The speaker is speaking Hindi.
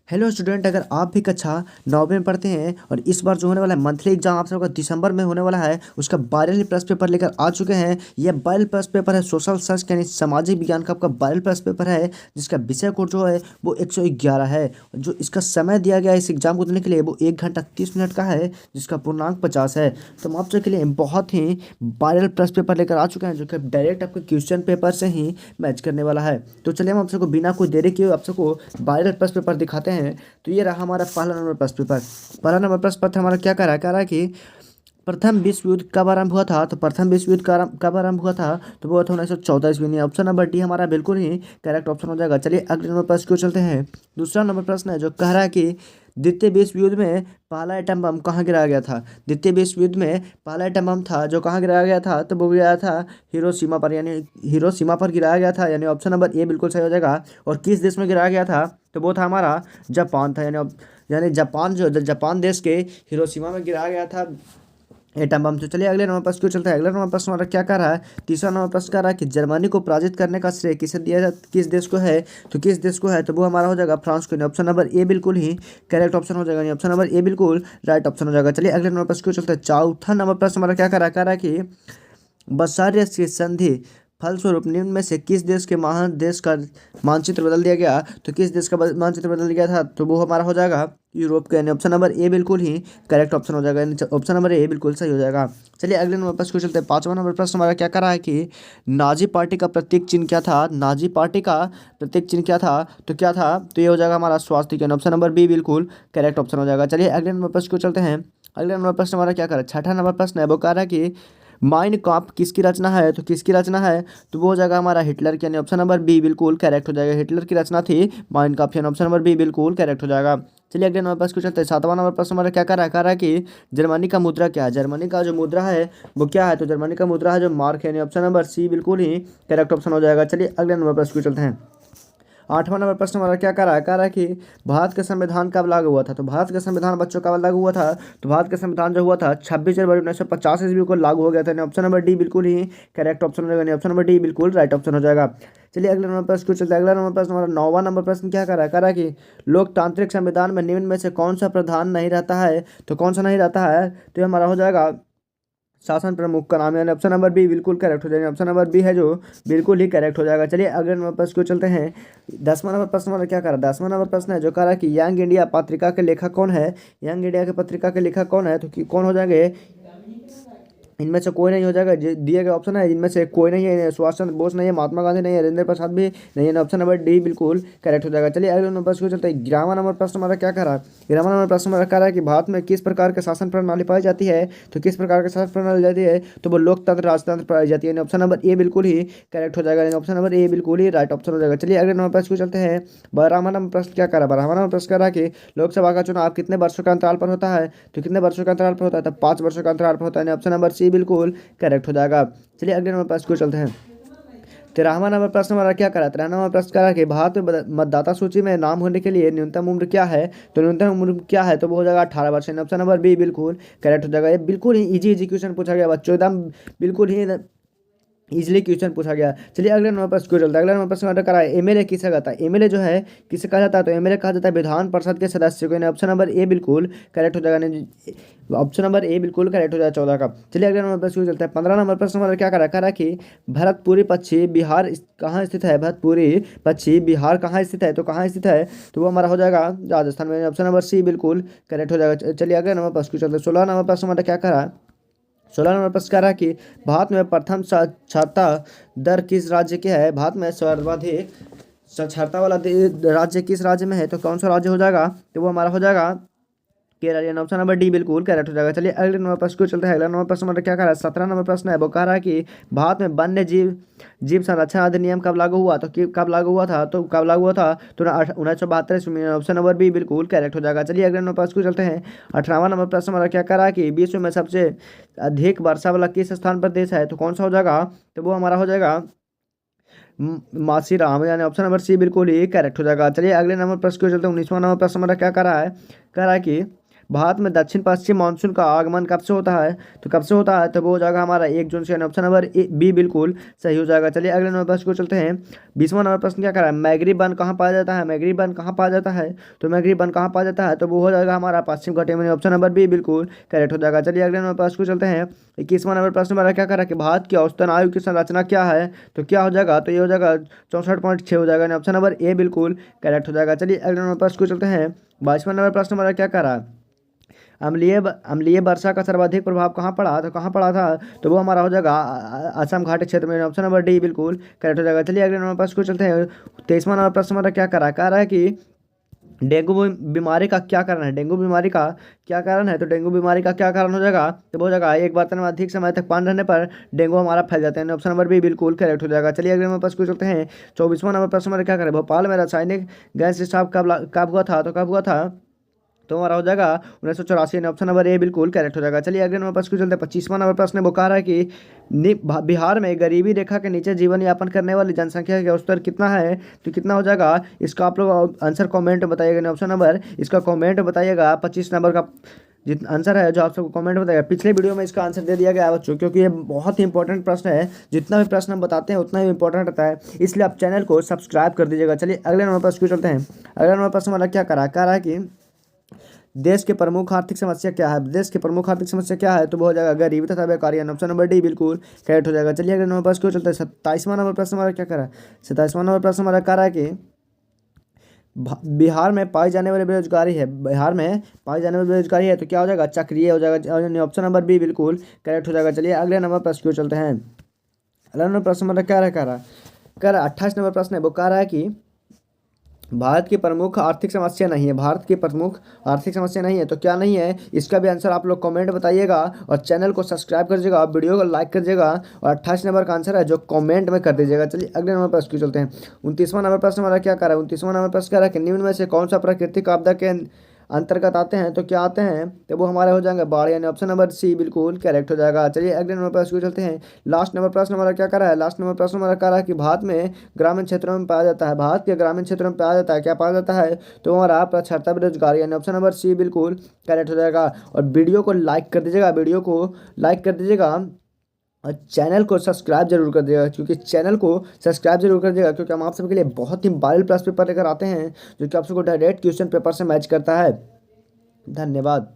हेलो स्टूडेंट, अगर आप भी कक्षा 9वीं में पढ़ते हैं और इस बार जो होने वाला है मंथली एग्जाम आप सबका दिसंबर में होने वाला है, उसका वायरल प्रश्न पेपर लेकर आ चुके हैं। यह वायरल प्रश्न पेपर है सोशल साइंस यानी सामाजिक विज्ञान का आपका वायरल प्रश्न पेपर है, जिसका विषय कोड जो है वो 111 है। जो इसका समय दिया गया है इस एग्जाम को देने के लिए वो 1 घंटा 30 मिनट का है, जिसका पूर्णांक 50 है। तो हम आप सबके लिए बहुत ही वायरल प्रश्न पेपर लेकर आ चुके हैं, जो कि डायरेक्ट आपके क्वेश्चन पेपर से ही मैच करने वाला है। तो चलिए हम आप सबको बिना कोई देरी किए आप सबको वायरल प्रश्न पेपर दिखाते हैं। तो ये रहा हमारा पहला नंबर प्रश्न पेपर। पहला नंबर प्रश्न पत्र हमारा क्या कह रहा है कि प्रथम विश्व युद्ध कब आरंभ हुआ था। तो प्रथम विश्व युद्ध कब आरंभ हुआ था, तो वो था 1914 ईस्वी में। ऑप्शन नंबर डी हमारा बिल्कुल ही करेक्ट ऑप्शन हो जाएगा। चलिए अगले नंबर प्रश्न को चलते हैं। दूसरा नंबर प्रश्न है जो कह रहा है कि द्वितीय विश्व युद्ध में पहला एटम बम कहाँ गिराया गया था। द्वितीय विश्व युद्ध में पहला एटम बम था जो कहाँ गिराया गया था, तो वो गिराया था हिरोशिमा पर, यानी हिरोशिमा पर गिराया गया था, यानी ऑप्शन नंबर ए बिल्कुल सही हो जाएगा। और किस देश में गिराया गया था, तो वो था हमारा जापान था, यानी जापान देश के हिरोशिमा में गिराया गया था एटम बम। तो चलिए अगले नंबर प्रश्न क्यों चलता है। अगला नंबर प्रश्न हमारा क्या कर रहा है, तीसरा नंबर प्रश्न कर रहा है कि जर्मनी को पराजित करने का श्रेय किसे दिया जाता, किस देश को है। तो किस देश को है, तो वो हमारा हो जाएगा फ्रांस को। ऑप्शन नंबर ए बिल्कुल ही करेक्ट ऑप्शन हो जाएगा, ऑप्शन नंबर ए बिल्कुल राइट ऑप्शन हो जाएगा। चलिए अगले नंबर प्रश्न क्यों चलता है। चौथा नंबर प्रश्न हमारा क्या कर रहा है कि वर्साइल्स की संधि फलस्वरूप निम्न में से किस देश के महादेश का मानचित्र बदल दिया गया। तो किस देश का मानचित्र बदल दिया गया था, तो वो हमारा हो जाएगा यूरोप का, यानी ऑप्शन नंबर ए बिल्कुल ही करेक्ट ऑप्शन हो जाएगा, यानी ऑप्शन नंबर ए बिल्कुल सही हो जाएगा। चलिए अगले नंबर प्रश्न को चलते हैं। पांचवा नंबर प्रश्न हमारा क्या कर रहा है कि नाजी पार्टी का प्रतीक चिन्ह क्या था। नाजी पार्टी का प्रतीक चिन्ह क्या था, तो क्या था, तो ये हो जाएगा हमारा स्वास्तिक, ऑप्शन नंबर बी बिल्कुल करेक्ट ऑप्शन हो जाएगा। चलिए अगले नंबर प्रश्न को चलते हैं। अगले नंबर प्रश्न हमारा क्या कर रहा है, छठा नंबर प्रश्न है वो कह रहा है कि माइन काम्फ किसकी रचना है। तो किसकी रचना है, तो वो हो जाएगा हमारा हिटलर की, यानी ऑप्शन नंबर बी बिल्कुल करेक्ट हो जाएगा। हिटलर की रचना थी माइन काम्फ, यानी ऑप्शन नंबर बी बिल्कुल करेक्ट हो जाएगा। चलिए अगले नंबर प्रश्न को चलते हैं। सातवां नंबर प्रश्न हमारा क्या कर रहा है कि जर्मनी का मुद्रा क्या है। जर्मनी का जो मुद्रा है वो क्या है, तो जर्मनी का मुद्रा है जो मार्क है, यानी ऑप्शन नंबर सी बिल्कुल ही करेक्ट ऑप्शन हो जाएगा। चलिए अगले नंबर प्रश्न को चलते हैं। आठवां नंबर प्रश्न हमारा क्या कर रहा है कि भारत का संविधान कब लागू हुआ था। तो भारत का संविधान बच्चों कब लागू हुआ था, तो भारत का संविधान जो हुआ था 26 जनवरी 1950 ईस्वी को लागू हो गया था, ऑप्शन नंबर डी बिल्कुल ही करेक्ट ऑप्शन हो जाएगा, ऑप्शन नंबर डी बिल्कुल राइट ऑप्शन हो जाएगा। चलिए अगले नंबर प्रश्न को चलते हैं। अगला नंबर प्रश्न हमारा नौवां नंबर प्रश्न क्या कर रहा है कि लोकतांत्रिक संविधान में निम्न में से कौन सा प्रधान नहीं रहता है। तो कौन सा नहीं रहता है, तो ये हमारा हो जाएगा शासन प्रमुख का नाम, यानी ऑप्शन नंबर बी बिल्कुल करेक्ट हो जाएगा। ऑप्शन नंबर बी है जो बिल्कुल ही करेक्ट हो जाएगा। चलिए अगले नंबर प्रश्न को चलते हैं। 10वां नंबर प्रश्न हमारा क्या कर रहा है, 10वां नंबर प्रश्न है जो कह रहा है कि यंग इंडिया पत्रिका के लेखक कौन है। यंग इंडिया के पत्रिका के लेखक कौन है, तो कौन हो जाएंगे, इनमें से कोई नहीं हो जाएगा। दिए गए ऑप्शन है इनमें से कोई नहीं है, सुभाष चंद्र बोस नहीं है, महात्मा गांधी नहीं है, राजेंद्र प्रसाद भी नहीं है, ऑप्शन नंबर डी बिल्कुल करेक्ट हो जाएगा। चलिए अगले नंबर प्रश्न को चलते हैं। 11वां नंबर प्रश्न हमारा क्या कर रहा है, 11वां नंबर प्रश्न हमारा कह रहा है कि भारत में किस प्रकार के शासन प्रणाली पाई जाती है। तो किस प्रकार की शासन प्रणाली जाती है, तो वो लोकतंत्र राजतंत्र पाई जाती है, ऑप्शन नंबर ए बिल्कुल ही करेक्ट हो जाएगा, ऑप्शन नंबर ए बिल्कुल ही राइट ऑप्शन हो जाएगा। चलिए अगले नंबर प्रश्न को चलते हैं। 12वां नंबर प्रश्न क्या कर रहा है, 12वां नंबर प्रश्न कर रहा है कि लोकसभा का चुनाव कितने वर्षों के अंतराल पर होता है। तो कितने वर्षों के अंतराल पर होता है, तो 5 वर्षों के अंतराल पर होता है, ऑप्शन नंबर सी बिल्कुल करेक्ट हो जाएगा। चलिए अगले नंबर प्रश्न को चलते हैं। 13वां नंबर प्रश्न हमारा क्या करा, 13वां नंबर प्रश्न करा कि भारत में मतदाता सूची में नाम होने के लिए न्यूनतम उम्र क्या है। तो न्यूनतम उम्र क्या है, तो वो हो जाएगा 18 वर्ष, ऑप्शन नंबर बी बिल्कुल करेक्ट हो जाएगा। ये बिल्कुल ही इजी क्वेश्चन पूछा गया बच्चों, एकदम बिल्कुल ही इजिली क्वेश्चन पूछा गया। चलिए अगले नंबर प्रश्न क्यों चलता है। अगला नंबर प्रश्न हमारा करा है एमएलए किसे कहता है। एमएलए जो है किसे कहा जाता है, तो एमएलए कहा जाता है विधान परिषद के सदस्य को, ऑप्शन नंबर ए बिल्कुल करेक्ट हो जाएगा, ऑप्शन नंबर ए बिल्कुल करेक्ट हो जाएगा 14 का। चलिए अगले नंबर प्रश्न क्यों चलता है। 15 नंबर प्रश्न हमारा क्या करा कि भरतपुरी पश्चिम बिहार कहाँ स्थित है। भरतपुरी पश्चिम बिहार कहाँ स्थित है, तो कहाँ स्थित है, तो वो हमारा हो जाएगा राजस्थान में, ऑप्शन नंबर सी बिल्कुल करेक्ट हो जाएगा। चलिए अगले नंबर प्रश्न क्यों चलता है। 16 नंबर प्रश्न हमारा क्या करा, 16 नंबर प्रश्न कह रहा है कि भारत में प्रथम साक्षरता दर किस राज्य की है। भारत में सर्वाधिक साक्षरता वाला राज्य किस राज्य में है, तो कौन सा राज्य हो जाएगा, तो वो हमारा हो जाएगा केरल, यानी ऑप्शन नंबर डी बिल्कुल करेक्ट हो जाएगा। चलिए अगले नंबर प्रश्न को चलते हैं। अगला नंबर प्रश्न हमारा क्या कर रहा है, 17 नंबर प्रश्न है वो कह रहा है कि भारत में वन्य जीव संरक्षण अधिनियम कब लागू हुआ। तो कब लागू हुआ था, तो कब लागू हुआ था, तो 1972 ईस्वी में, ऑप्शन नंबर बी बिल्कुल करेक्ट हो जाएगा। चलिए अगले नंबर प्रश्न को चलते हैं। 18वां नंबर प्रश्न हमारा क्या कर रहा है कि विश्व में सबसे अधिक वर्षा वाला किस स्थान पर देश है, तो कौन सा हो जाएगा, तो वो हमारा हो जाएगा मासीराम, यानी ऑप्शन नंबर सी बिल्कुल ही करेक्ट हो जाएगा। चलिए अगले नंबर प्रश्न को चलते हैं। 19वां नंबर प्रश्न हमारा क्या कर रहा है, कह रहा है कि भारत में दक्षिण पश्चिम मानसून का आगमन कब से होता है? तो कब से होता है? तो वो हो जाएगा हमारा 1 जून से। ऑप्शन नंबर बी बिल्कुल सही हो जाएगा। चलिए अगले नंबर प्रश्न को चलते हैं। 20वां नंबर प्रश्न क्या कर रहा है? मैग्रीब वन कहाँ पाया जाता है? मैग्रीब वन कहाँ पाया जाता है? तो मैग्रीब वन कहाँ पाया जाता है? तो वो हो जाएगा हमारा पश्चिम घाटी में। ऑप्शन नंबर बी बिल्कुल करेक्ट हो जाएगा। चलिए अगले नंबर प्रश्न को चलते हैं। 21वां नंबर प्रश्न हमारा क्या कर रहा है कि भारत की औसतन आयु की संरचना क्या है? तो क्या हो जाएगा? तो ये हो जाएगा 64.6 हो जाएगा। ऑप्शन नंबर ए बिल्कुल करेक्ट हो जाएगा। चलिए अगले नंबर प्रश्न को चलते हैं। 22वां नंबर प्रश्न हमारा क्या कर रहा है? अम्लीय वर्षा का सर्वाधिक प्रभाव कहाँ पड़ा? तो कहाँ पड़ा था? तो वो हमारा हो जाएगा असम घाटी क्षेत्र में। ऑप्शन नंबर डी बिल्कुल करेक्ट हो जाएगा। चलिए अगले नंबर प्रश्न को चलते हैं। 23वां नंबर प्रश्न हमारा क्या कह रहा है कि डेंगू बीमारी का क्या कारण है? डेंगू बीमारी का क्या कारण है? तो डेंगू बीमारी का क्या कारण हो जाएगा? तो वो हो जाएगा एक बर्तन में अधिक समय तक पानी रहने पर डेंगू हमारा फैल जाता है। ऑप्शन नंबर बी बिल्कुल करेक्ट हो जाएगा। चलिए अगले नंबर प्रश्न को चलते हैं। 24वां नंबर प्रश्न हमारा क्या करें? भोपाल में रासायनिक गैस रिसाव कब हुआ था? तो कब हुआ था? तो हमारा हो जाएगा 1984। ऑप्शन नंबर ए बिल्कुल करेक्ट हो जाएगा। चलिए अगले नंबर प्रश्न को चलते हैं। 25वां नंबर प्रश्न वो कह रहा है कि बिहार में गरीबी रेखा के नीचे जीवन यापन करने वाली जनसंख्या का स्तर कितना है? तो कितना हो जाएगा? इसका आप लोग आंसर कमेंट में बताइएगा। ऑप्शन नंबर इसका कमेंट बताइएगा। 25 नंबर का जितना आंसर है जो आप सबको कमेंट बताएगा। पिछले वीडियो में इसका आंसर दे दिया गया है बच्चों, क्योंकि ये बहुत ही इंपॉर्टेंट प्रश्न है। जितना भी प्रश्न हम बताते हैं उतना ही इंपॉर्टेंट रहता है, इसलिए आप चैनल को सब्सक्राइब कर दीजिएगा। चलिए अगले नंबर प्रश्न को चलते हैं। अगला नंबर प्रश्न हमारा क्या कह रहा है कि देश के प्रमुख आर्थिक समस्या क्या है? देश की प्रमुख आर्थिक समस्या क्या है? तो वो हो जाएगा गरीबी तथा बेकारी। ऑप्शन नंबर डी बिल्कुल करेक्ट हो जाएगा। चलिए अगले नंबर प्रश्न को चलते हैं। 27वां नंबर प्रश्न हमारा क्या कर रहा है? 27वां नंबर प्रश्न हमारा कह रहा है कि बिहार में पाई जाने वाली बेरोजगारी है। बिहार में पाई जाने वाली बेरोजगारी है तो क्या हो जाएगा? चक्रीय हो जाएगा। ऑप्शन नंबर बी बिल्कुल करेक्ट हो जाएगा। चलिए अगले नंबर प्रश्न को चलते हैं। अगला नंबर प्रश्न हमारा क्या कह रहा है? 28 नंबर प्रश्न है वो कह रहा है कि भारत की प्रमुख आर्थिक समस्या नहीं है। भारत की प्रमुख आर्थिक समस्या नहीं है तो क्या नहीं है? इसका भी आंसर आप लोग कमेंट बताइएगा और चैनल को सब्सक्राइब कर दीजिएगा, वीडियो को लाइक कर दीजिएगा और 28 नंबर का आंसर है जो कमेंट में कर दीजिएगा। चलिए अगले नंबर प्रश्न की चलते हैं। 29वां नंबर प्रश्न हमारा क्या कर रहा है? 29वां नंबर प्रश्न कह रहा है कि निम्न में से कौन सा प्राकृतिक आपदा के अंतर्गत आते हैं? तो क्या आते हैं? तो वो हमारे हो जाएंगे बाढ़, यानी ऑप्शन नंबर सी बिल्कुल करेक्ट हो जाएगा। चलिए अगले नंबर प्रश्न को चलते हैं। लास्ट नंबर प्रश्न हमारा क्या कर रहा है? लास्ट नंबर प्रश्न हमारा कह रहा है कि भारत में ग्रामीण क्षेत्रों में पाया जाता है। भारत के ग्रामीण क्षेत्रों में पाया जाता है। क्या पाया जाता है? तो हमारा साक्षरता बेरोजगारी, यानी ऑप्शन नंबर सी बिल्कुल करेक्ट हो जाएगा। और वीडियो को लाइक कर दीजिएगा, वीडियो को लाइक कर दीजिएगा और चैनल को सब्सक्राइब जरूर कर दिएगा, क्योंकि चैनल को सब्सक्राइब जरूर कर दिएगा, क्योंकि हम आप सबके लिए बहुत ही वायरल प्लस पेपर लेकर आते हैं जो कि आप सबको डायरेक्ट क्वेश्चन पेपर से मैच करता है। धन्यवाद।